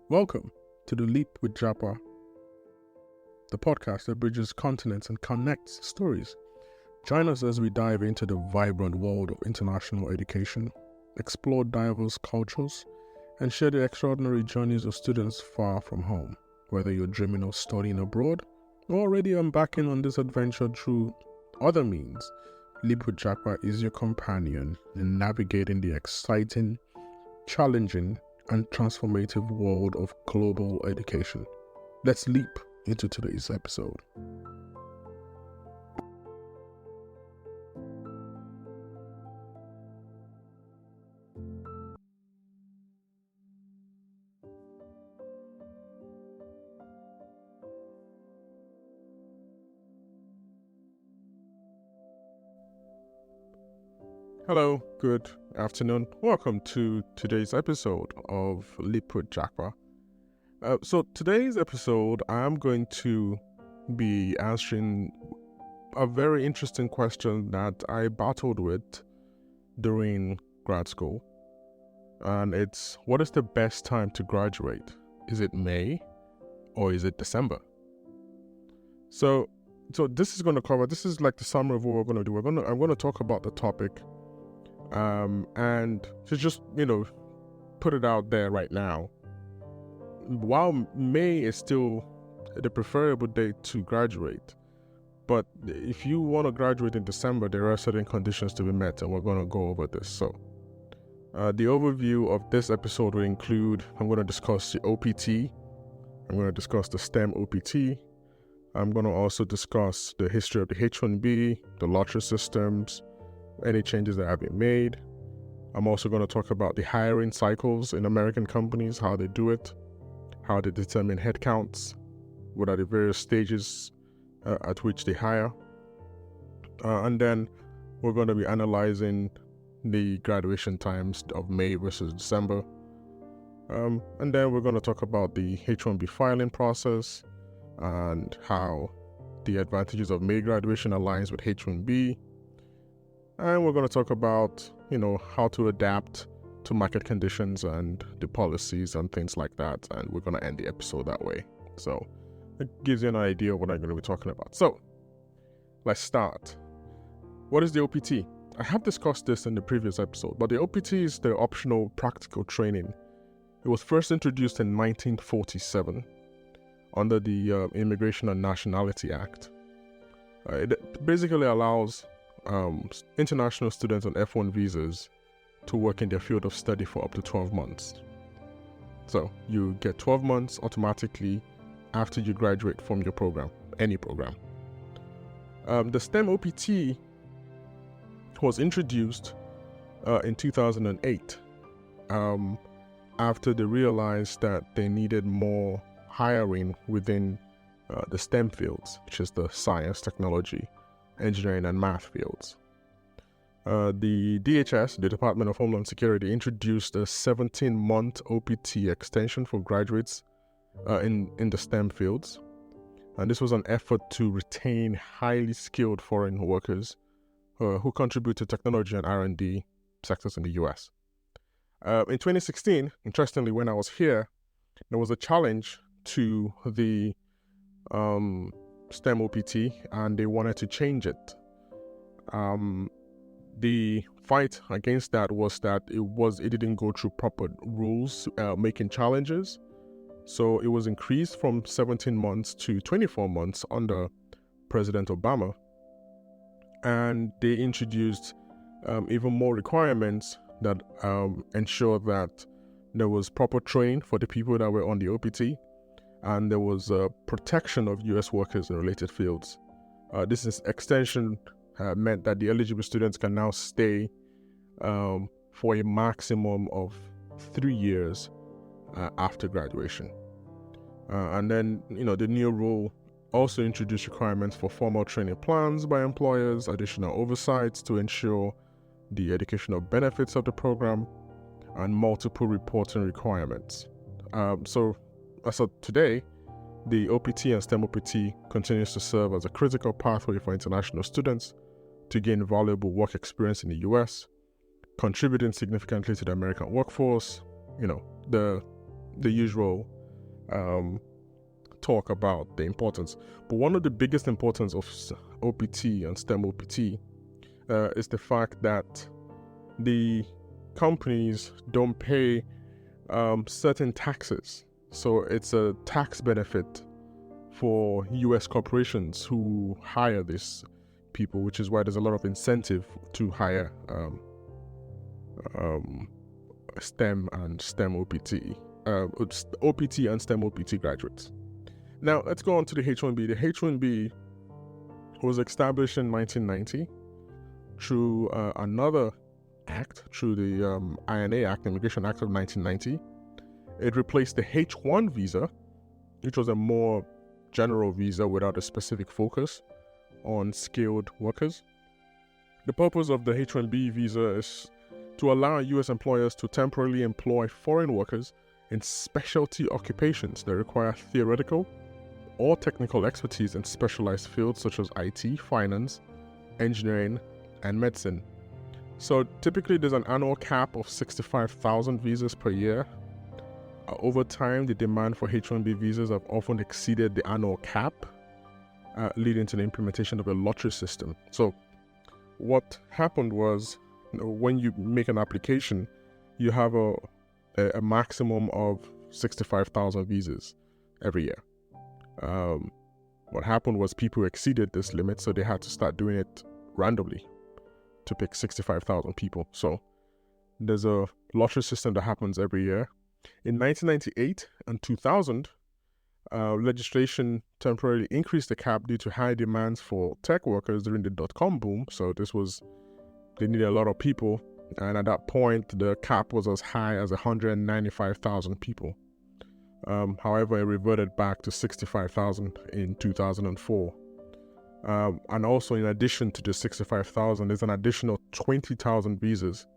Welcome to The Leap with Japa, the podcast that bridges continents and connects stories. Join us as we dive into the vibrant world of international education, explore diverse cultures, and share the extraordinary journeys of students far from home. Whether you're dreaming of studying abroad or already embarking on this adventure through other means, Leap with Japa is your companion in navigating the exciting, challenging, and transformative world of global education. Let's leap into today's episode. Hello, good afternoon. Welcome to today's episode of Leap with Japa. So today's episode, I'm going to be answering a very interesting question that I battled with during grad school. And it's, what is the best time to graduate? Is it May or is it December? So this is going to cover, this is like the summary of what we're going to do. I'm going to talk about the topic and to just, put it out there right now. While May is still the preferable date to graduate, but if you want to graduate in December, there are certain conditions to be met, and we're going to go over this. So the overview of this episode will include, I'm going to discuss the OPT, I'm going to discuss the STEM OPT, I'm going to also discuss the history of the H1B, the lottery systems, any changes that have been made. I'm also going to talk about the hiring cycles in American companies, how they do it, how they determine headcounts, what are the various stages at which they hire. And then we're going to be analyzing the graduation times of May versus December. And then we're going to talk about the H1B filing process and how the advantages of May graduation aligns with H1B. And we're going to talk about, how to adapt to market conditions and the policies and things like that. And we're going to end the episode that way. So it gives you an idea of what I'm going to be talking about. So let's start. What is the OPT? I have discussed this in the previous episode, but the OPT is the optional practical training. It was first introduced in 1947 under the Immigration and Nationality Act. It basically allows international students on F1 visas to work in their field of study for up to 12 months. So you get 12 months automatically after you graduate from your program, any program. The STEM OPT was introduced in 2008 after they realized that they needed more hiring within the STEM fields, which is the science, technology, engineering, and math fields. The DHS, the Department of Homeland Security, introduced a 17-month OPT extension for graduates in the STEM fields. And this was an effort to retain highly skilled foreign workers who contribute to technology and R&D sectors in the US. In 2016, interestingly, when I was here, there was a challenge to the STEM OPT, and they wanted to change it. The fight against that was that it didn't go through proper rules making challenges. So it was increased from 17 months to 24 months under President Obama. And they introduced even more requirements that ensure that there was proper training for the people that were on the OPT, and there was protection of U.S. workers in related fields. This extension meant that the eligible students can now stay for a maximum of 3 years after graduation. And then, the new rule also introduced requirements for formal training plans by employers, additional oversights to ensure the educational benefits of the program, and multiple reporting requirements. So as of today, the OPT and STEM OPT continues to serve as a critical pathway for international students to gain valuable work experience in the US, contributing significantly to the American workforce, the usual talk about the importance. But one of the biggest importance of OPT and STEM OPT is the fact that the companies don't pay certain taxes. So it's a tax benefit for US corporations who hire these people, which is why there's a lot of incentive to hire STEM and STEM OPT, OPT and STEM OPT graduates. Now, let's go on to the H-1B. The H-1B was established in 1990 through another act, through the INA Act, Immigration Act of 1990. It replaced the H-1 visa, which was a more general visa without a specific focus on skilled workers. The purpose of the H-1B visa is to allow U.S. employers to temporarily employ foreign workers in specialty occupations that require theoretical or technical expertise in specialized fields such as IT, finance, engineering, and medicine. So typically there's an annual cap of 65,000 visas per year. Over time, the demand for H-1B visas have often exceeded the annual cap, leading to the implementation of a lottery system. So what happened was, when you make an application, you have a maximum of 65,000 visas every year. What happened was people exceeded this limit, so they had to start doing it randomly to pick 65,000 people. So there's a lottery system that happens every year. In 1998 and 2000, legislation temporarily increased the cap due to high demands for tech workers during the dot-com boom. So they needed a lot of people. And at that point, the cap was as high as 195,000 people. However, it reverted back to 65,000 in 2004. And also, in addition to the 65,000, there's an additional 20,000 visas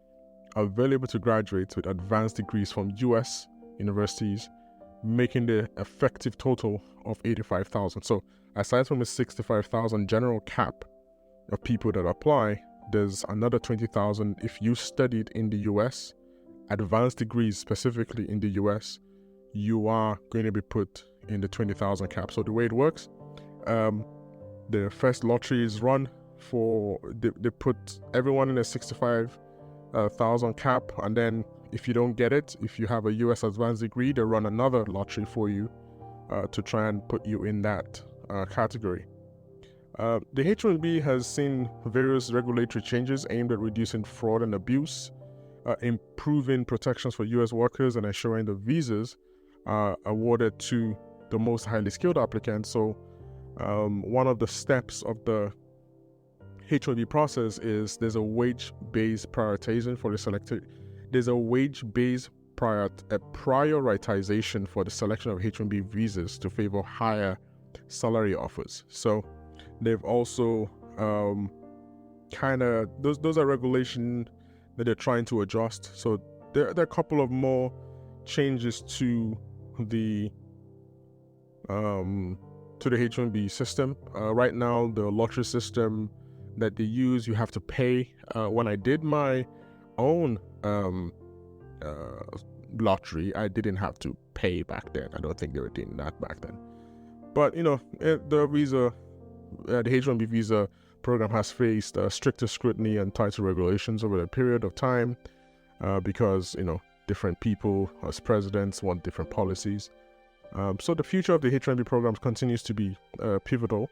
available to graduates with advanced degrees from U.S. universities, making the effective total of 85,000. So, aside from the 65,000 general cap of people that apply, there's another 20,000 if you studied in the U.S., advanced degrees specifically in the U.S., you are going to be put in the 20,000 cap. So the way it works, the first lottery is run they put everyone in a 65,000 cap, and then if you don't get it, if you have a U.S. advanced degree, they run another lottery for you to try and put you in that category. The H-1B has seen various regulatory changes aimed at reducing fraud and abuse, improving protections for U.S. workers, and ensuring the visas are awarded to the most highly skilled applicants. So one of the steps of the H-1B process is there's a wage-based prioritization for the selected. There's a wage-based prioritization for the selection of H-1B visas to favor higher salary offers. So they've also those are regulations that they're trying to adjust. So there are a couple of more changes to the H-1B system. Right now, the lottery system that they use, you have to pay. When I did my own lottery, I didn't have to pay back then. I don't think they were doing that back then. But the H-1B visa program has faced stricter scrutiny and tighter regulations over a period of time because different people as presidents want different policies. So the future of the H-1B programs continues to be pivotal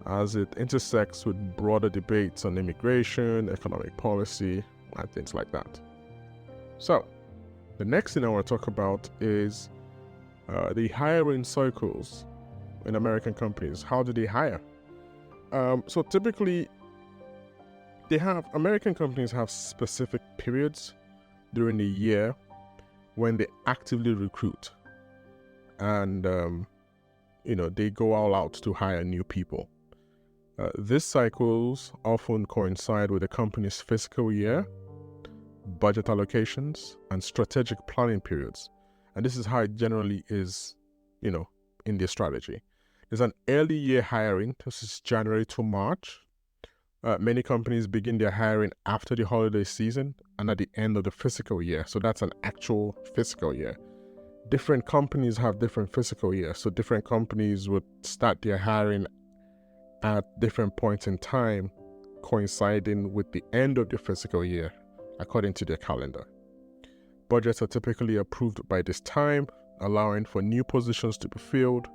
as it intersects with broader debates on immigration, economic policy, and things like that. So the next thing I want to talk about is the hiring cycles in American companies. How do they hire? So typically, American companies have specific periods during the year when they actively recruit, and they go all out to hire new people. These cycles often coincide with the company's fiscal year, budget allocations, and strategic planning periods. And this is how it generally is, in their strategy. There's an early year hiring. This is January to March. Many companies begin their hiring after the holiday season and at the end of the fiscal year. So that's an actual fiscal year. different companies have different fiscal years. So different companies would start their hiring at different points in time, coinciding with the end of the fiscal year, according to their calendar. Budgets are typically approved by this time, allowing for new positions to be filled.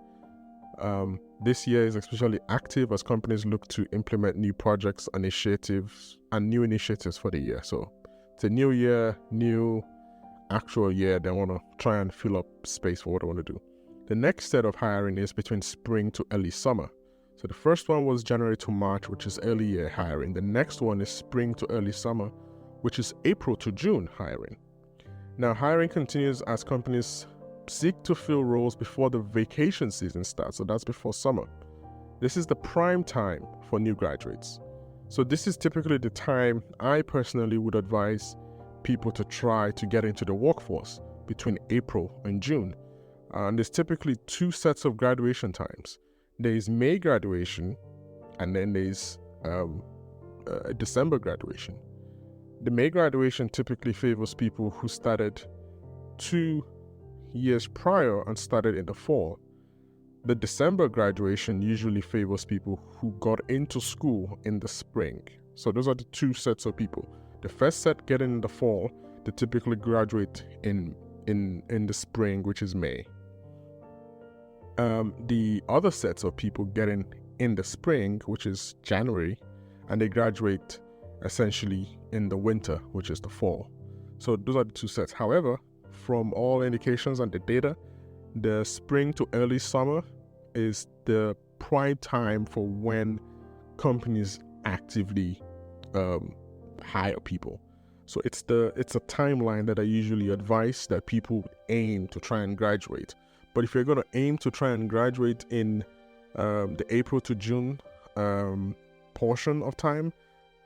This year is especially active as companies look to implement new projects, initiatives, and new initiatives for the year. So it's a new year, new actual year. They want to try and fill up space for what they want to do. The next set of hiring is between spring to early summer. So the first one was January to March, which is early year hiring. The next one is spring to early summer, which is April to June hiring. Now, hiring continues as companies seek to fill roles before the vacation season starts. So that's before summer. This is the prime time for new graduates. So this is typically the time I personally would advise people to try to get into the workforce between April and June. And there's typically two sets of graduation times. There's May graduation, and then there's December graduation. The May graduation typically favors people who started 2 years prior and started in the fall. The December graduation usually favors people who got into school in the spring. So those are the two sets of people. The first set getting in the fall, they typically graduate in the spring, which is May. The other sets of people getting in the spring, which is January, and they graduate essentially in the winter, which is the fall. So those are the two sets. However, from all indications and the data, the spring to early summer is the prime time for when companies actively hire people. So it's a timeline that I usually advise that people aim to try and graduate. But if you're going to aim to try and graduate in the April to June portion of time,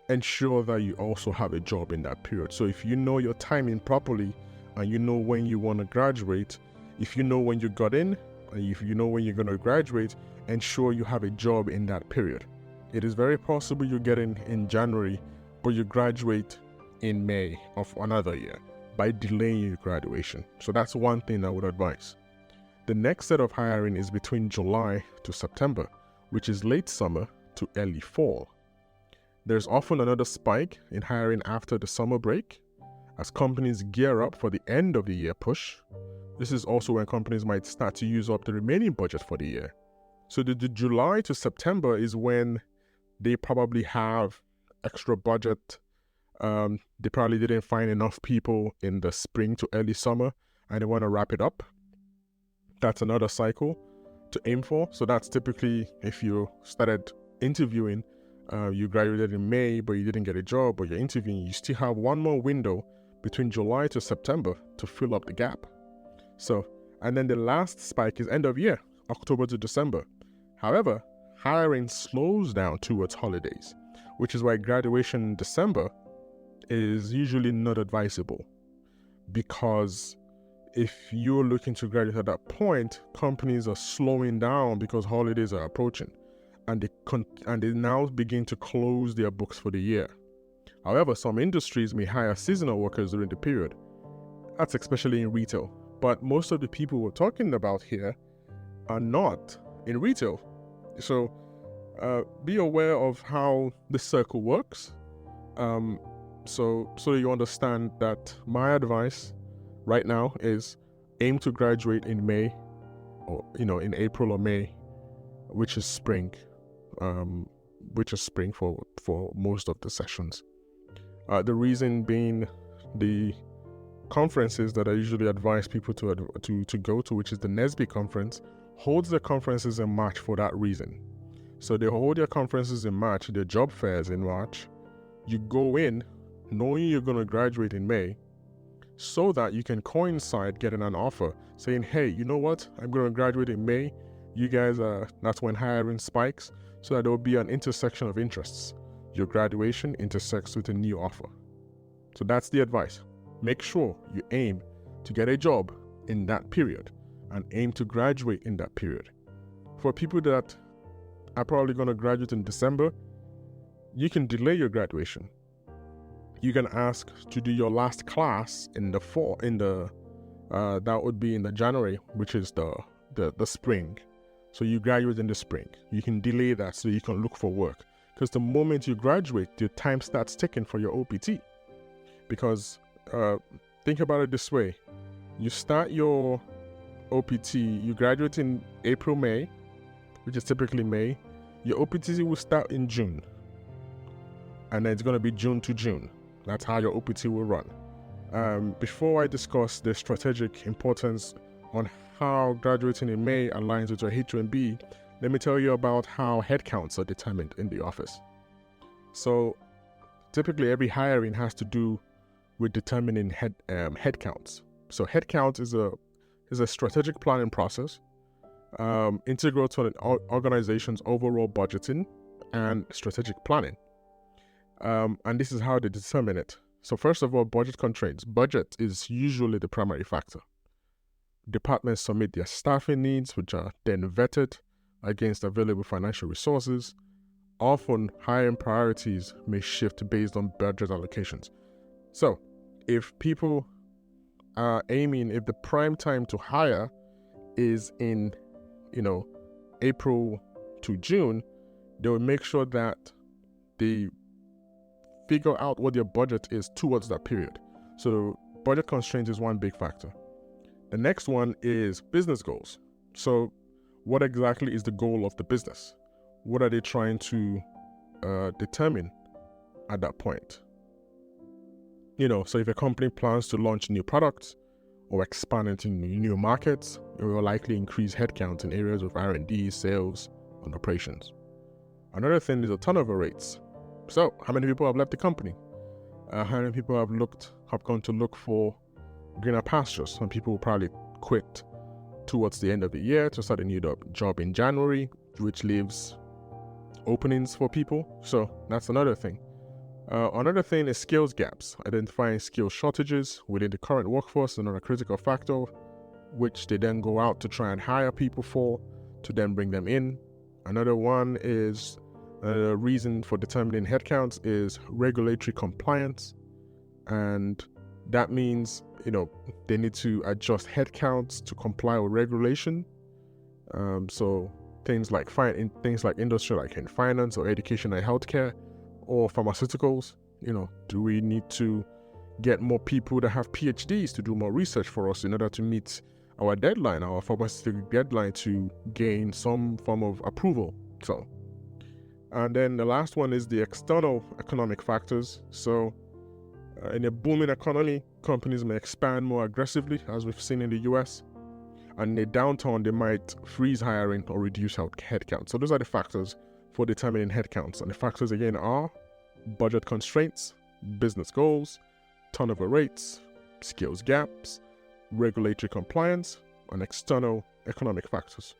ensure that you also have a job in that period. So if you know your timing properly and you know when you want to graduate, if you know when you got in, and if you know when you're going to graduate, ensure you have a job in that period. It is very possible you get in January, but you graduate in May of another year by delaying your graduation. So that's one thing I would advise. The next set of hiring is between July to September, which is late summer to early fall. There's often another spike in hiring after the summer break as companies gear up for the end of the year push. This is also when companies might start to use up the remaining budget for the year. So the July to September is when they probably have extra budget. They probably didn't find enough people in the spring to early summer and they want to wrap it up. That's another cycle to aim for. So that's typically if you started interviewing, you graduated in May, but you didn't get a job, but you're interviewing, you still have one more window between July to September to fill up the gap. So, and then the last spike is end of year, October to December. However, hiring slows down towards holidays, which is why graduation in December is usually not advisable. Because if you're looking to graduate at that point, companies are slowing down because holidays are approaching. And they now begin to close their books for the year. However, some industries may hire seasonal workers during the period. That's especially in retail. But most of the people we're talking about here are not in retail. So be aware of how the circle works. So you understand that my advice right now is aim to graduate in May, or in April or May, which is spring. For most of the sessions. The reason being the conferences that I usually advise people to go to, which is the NESB conference, holds their conferences in March for that reason. So they hold their conferences in March, their job fairs in March. You go in knowing you're going to graduate in May so that you can coincide getting an offer saying, hey, you know what? I'm going to graduate in May. You guys that's when hiring spikes. So that there will be an intersection of interests. Your graduation intersects with a new offer. So that's the advice. Make sure you aim to get a job in that period and aim to graduate in that period. For people that are probably going to graduate in December, you can delay your graduation. You can ask to do your last class in the fall, in that would be in the January, which is the spring. So you graduate in the spring. You can delay that so you can look for work. Because the moment you graduate, your time starts ticking for your OPT. Because think about it this way. You start your OPT, you graduate in April, May, which is typically May. Your OPT will start in June. And then it's going to be June to June. That's how your OPT will run. Before I discuss the strategic importance on how graduating in May aligns with your H1B, let me tell you about how headcounts are determined in the office. So typically every hiring has to do with determining headcounts. So headcount is a strategic planning process, integral to an organization's overall budgeting and strategic planning. And this is how they determine it. So first of all, budget constraints. Budget is usually the primary factor. Departments submit their staffing needs, which are then vetted against available financial resources. Often, hiring priorities may shift based on budget allocations. So, if people are aiming, if the prime time to hire is in, April to June, they will make sure that they figure out what their budget is towards that period. So, budget constraint is one big factor. The next one is business goals. So what exactly is the goal of the business? What are they trying to determine at that point? So if a company plans to launch new products or expand into new markets, it will likely increase headcount in areas of R&D, sales, and operations. Another thing is the turnover rates. So how many people have left the company? How many people have gone to look for greener pastures? Some people will probably quit towards the end of the year to start a new job in January, which leaves openings for people. So that's another thing. Another thing is skills gaps. Identifying skill shortages within the current workforce is another critical factor, which they then go out to try and hire people for, to then bring them in. Another one is the reason for determining headcounts is regulatory compliance. And that means, they need to adjust headcounts to comply with regulation. So things like industry, like in finance or education and healthcare or pharmaceuticals, do we need to get more people that have PhDs to do more research for us in order to meet our deadline, our pharmaceutical deadline, to gain some form of approval? So, and then the last one is the external economic factors. So in a booming economy, companies may expand more aggressively, as we've seen in the US. And in a downturn, they might freeze hiring or reduce headcount. So those are the factors for determining headcounts. And the factors, again, are budget constraints, business goals, turnover rates, skills gaps, regulatory compliance, and external economic factors.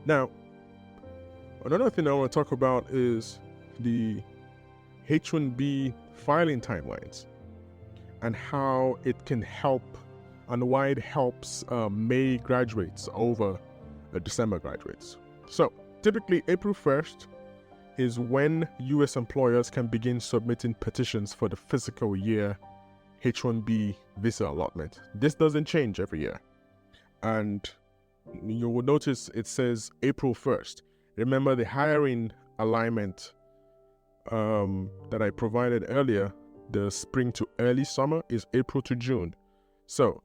Now, another thing I want to talk about is the H1B filing timelines and how it can help and why it helps May graduates over December graduates. So typically April 1st is when US employers can begin submitting petitions for the fiscal year H1B visa allotment. This doesn't change every year. And you will notice it says April 1st. Remember the hiring alignment that I provided earlier, the spring to early summer, is April to June. So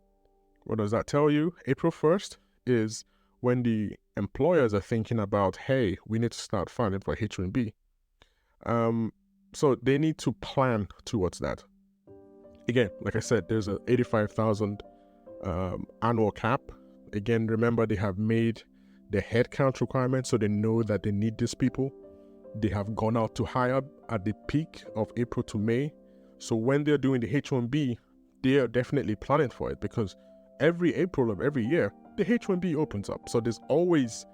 what does that tell you? April 1st is when the employers are thinking about, hey, we need to start filing for H1B. So they need to plan towards that. Again, like I said, there's a 85,000 annual cap. Again, remember they have made the headcount requirement, so they know that they need these people. They have gone out to hire at the peak of April to May. So when they're doing the H1B, they are definitely planning for it, because every April of every year, the H1B opens up. So there's always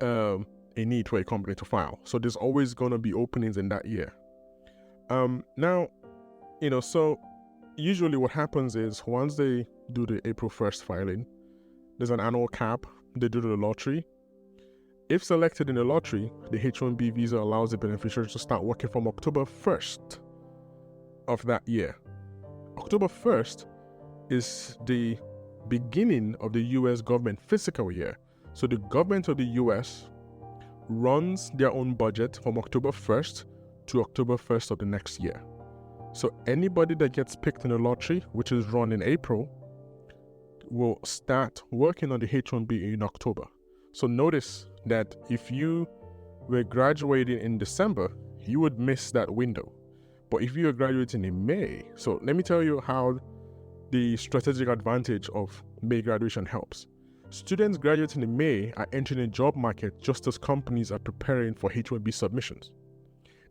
a need for a company to file. So there's always going to be openings in that year. Now, so usually what happens is once they do the April 1st filing, there's an annual cap. They do the lottery. If selected in the lottery, the H1B visa allows the beneficiary to start working from October 1st of that year. October 1st is the beginning of the US government fiscal year. So the government of the US runs their own budget from October 1st to October 1st of the next year. So anybody that gets picked in the lottery, which is run in April, will start working on the H-1B in October. So notice that if you were graduating in December, you would miss that window. But if you are graduating in May, so let me tell you how the strategic advantage of May graduation helps. Students graduating in May are entering the job market just as companies are preparing for H-1B submissions.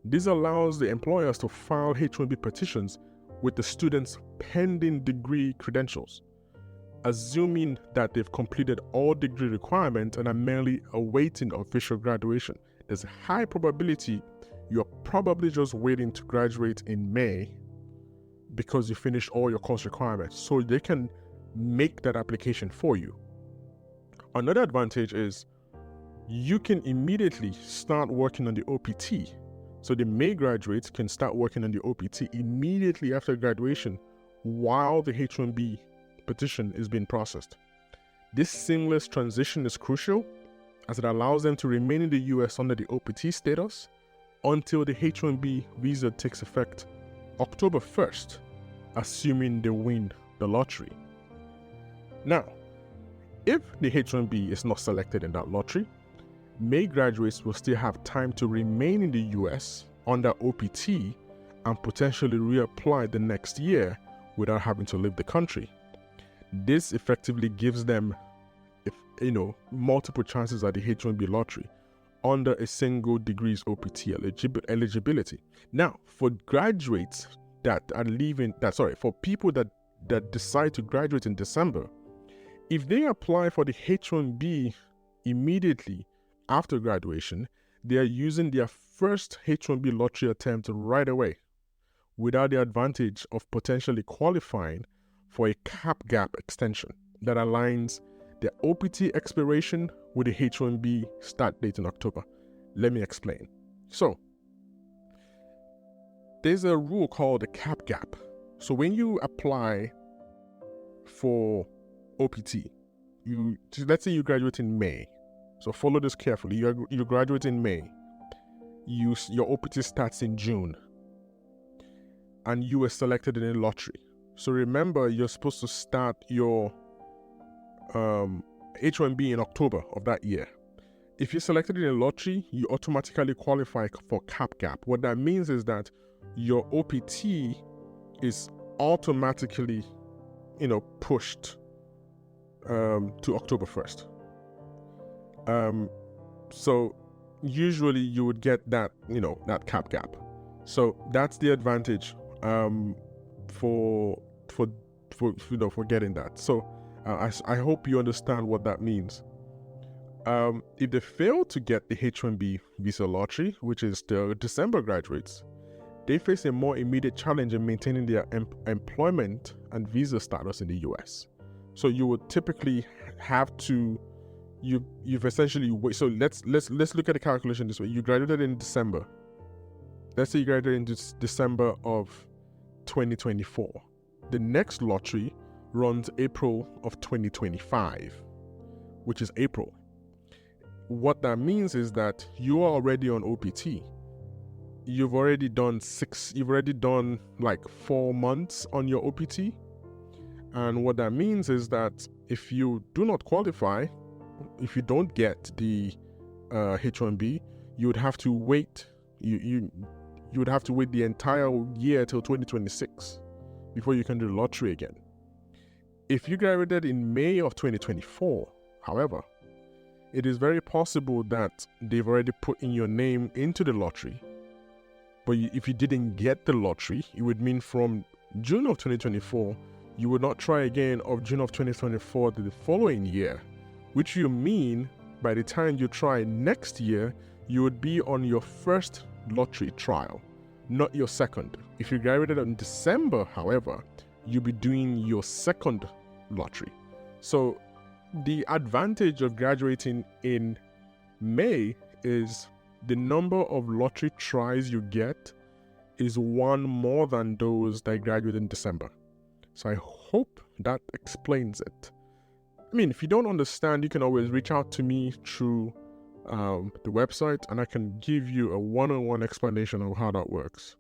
This allows the employers to file H-1B petitions with the students' pending degree credentials, assuming that they've completed all degree requirements and are merely awaiting official graduation. There's a high probability you're probably just waiting to graduate in May because you finished all your course requirements, so they can make that application for you. Another advantage is you can immediately start working on the OPT. So the May graduates can start working on the OPT immediately after graduation while the H-1B petition is being processed. This seamless transition is crucial as it allows them to remain in the US under the OPT status until the H-1B visa takes effect October 1st, assuming they win the lottery. Now, if the H-1B is not selected in that lottery, May graduates will still have time to remain in the US under OPT and potentially reapply the next year without having to leave the country. This effectively gives them, multiple chances at the H-1B lottery under a single degree's OPT eligibility. Now, for graduates that are for people that decide to graduate in December, if they apply for the H-1B immediately after graduation, they are using their first H-1B lottery attempt right away, without the advantage of potentially qualifying for a cap gap extension that aligns the OPT expiration with the H-1B start date in October. Let me explain. So, there's a rule called the cap gap. So when you apply for OPT, let's say you graduate in May. So follow this carefully. You graduate in May. Your OPT starts in June, and you were selected in a lottery. So remember, you're supposed to start your H-1B in October of that year. If you're selected in a lottery, you automatically qualify for cap gap. What that means is that your OPT is automatically, pushed to October 1st. So usually you would get that, that cap gap. So that's the advantage for getting that. So I hope you understand what that means. If they fail to get the H-1B visa lottery, which is the December graduates, they face a more immediate challenge in maintaining their employment and visa status in the US. So you would typically have to, you've essentially wait. So let's look at the calculation this way. You graduated in December. Let's say you graduated in December of 2024. The next lottery runs April of 2025, which is April. What that means is that you are already on OPT. You've already done like 4 months on your OPT. And what that means is that if you do not qualify, if you don't get the H-1B, you would have to wait. You would have to wait the entire year till 2026 before you can do the lottery again. If you graduated in May of 2024, however, it is very possible that they've already put in your name into the lottery. But if you didn't get the lottery, it would mean from June of 2024, you would not try again of June of 2024 to the following year, which you mean by the time you try next year, you would be on your first lottery trial, not your second. If you graduated in December, however, you'll be doing your second lottery. So the advantage of graduating in May is the number of lottery tries you get is one more than those that graduate in December. So I hope that explains it. if you don't understand, you can always reach out to me through the website, and I can give you a one-on-one explanation of how that works.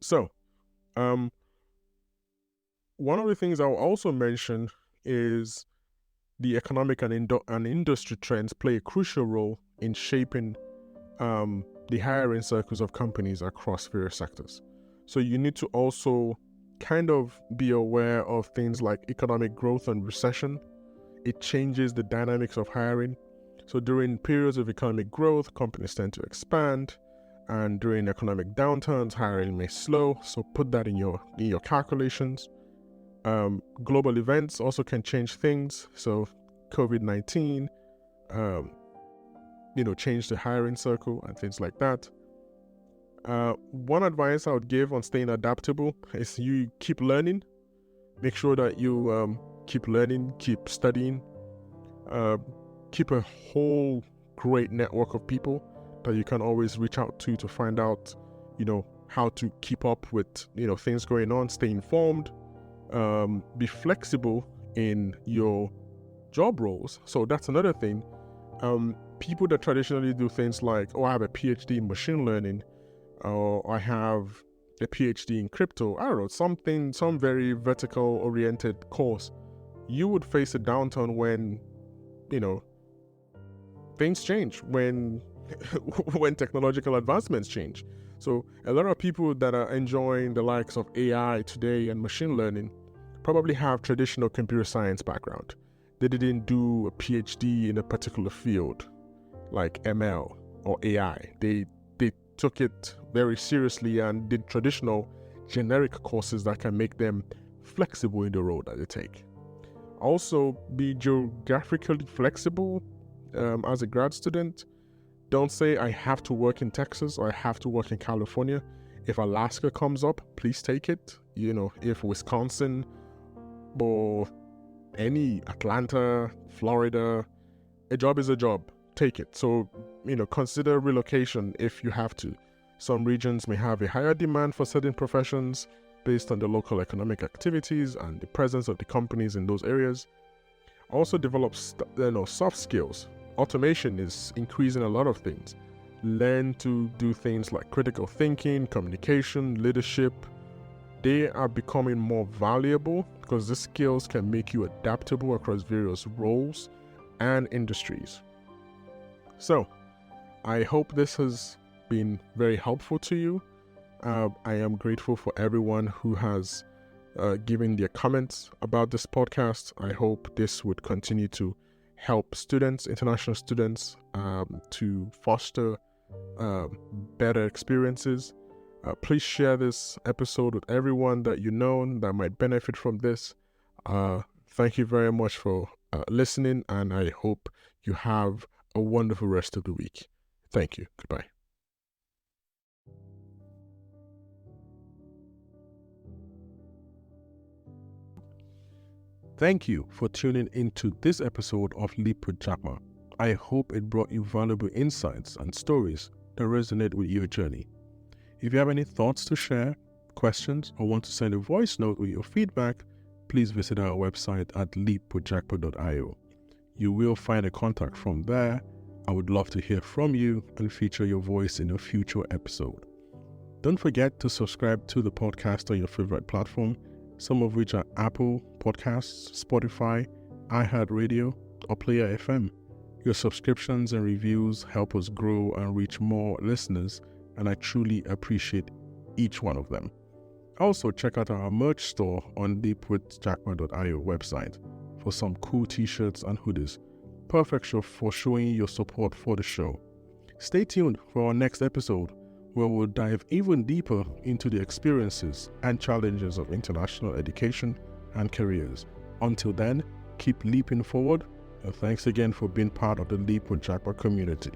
So, one of the things I'll also mention is the economic and industry trends play a crucial role in shaping the hiring circles of companies across various sectors. So you need to also kind of be aware of things like economic growth and recession. It changes the dynamics of hiring. So during periods of economic growth, companies tend to expand, and during economic downturns, hiring may slow. So put that in your calculations. Global events also can change things. So COVID-19, change the hiring circle and things like that. One advice I would give on staying adaptable is you keep learning. Make sure that you keep learning, keep studying, keep a whole great network of people that you can always reach out to find out, how to keep up with, things going on, stay informed, be flexible in your job roles. So that's another thing. People that traditionally do things like, I have a PhD in machine learning, or I have a PhD in crypto, I don't know, some very vertical oriented course, you would face a downturn when, things change, when technological advancements change. So a lot of people that are enjoying the likes of AI today and machine learning probably have traditional computer science background. They didn't do a PhD in a particular field like ML or AI. They took it very seriously and did traditional generic courses that can make them flexible in the role that they take. Also, be geographically flexible as a grad student. Don't say I have to work in Texas or I have to work in California. If Alaska comes up, please take it. If Wisconsin or any Atlanta, Florida, a job is a job. Take it. So, consider relocation if you have to. Some regions may have a higher demand for certain professions based on the local economic activities and the presence of the companies in those areas. Also develop soft skills. Automation is increasing a lot of things. Learn to do things like critical thinking, communication, leadership. They are becoming more valuable because these skills can make you adaptable across various roles and industries. So, I hope this has been very helpful to you. I am grateful for everyone who has given their comments about this podcast. I hope this would continue to help students, international students, to foster better experiences. Please share this episode with everyone that you know that might benefit from this. Thank you very much for listening, and I hope you have a wonderful rest of the week. Thank you. Goodbye. Thank you for tuning into this episode of Leap with Japa. I hope it brought you valuable insights and stories that resonate with your journey. If you have any thoughts to share, questions, or want to send a voice note with your feedback, please visit our website at leapwithjapa.io. You will find a contact from there. I would love to hear from you and feature your voice in a future episode. Don't forget to subscribe to the podcast on your favorite platform, some of which are Apple Podcasts, Spotify, iHeartRadio, or Player FM. Your subscriptions and reviews help us grow and reach more listeners, and I truly appreciate each one of them. Also, check out our merch store on leapwithjapa.io website for some cool t-shirts and hoodies. Perfect for showing your support for the show. Stay tuned for our next episode, where we'll dive even deeper into the experiences and challenges of international education and careers. Until then, keep leaping forward, and thanks again for being part of the Leap with Japa community.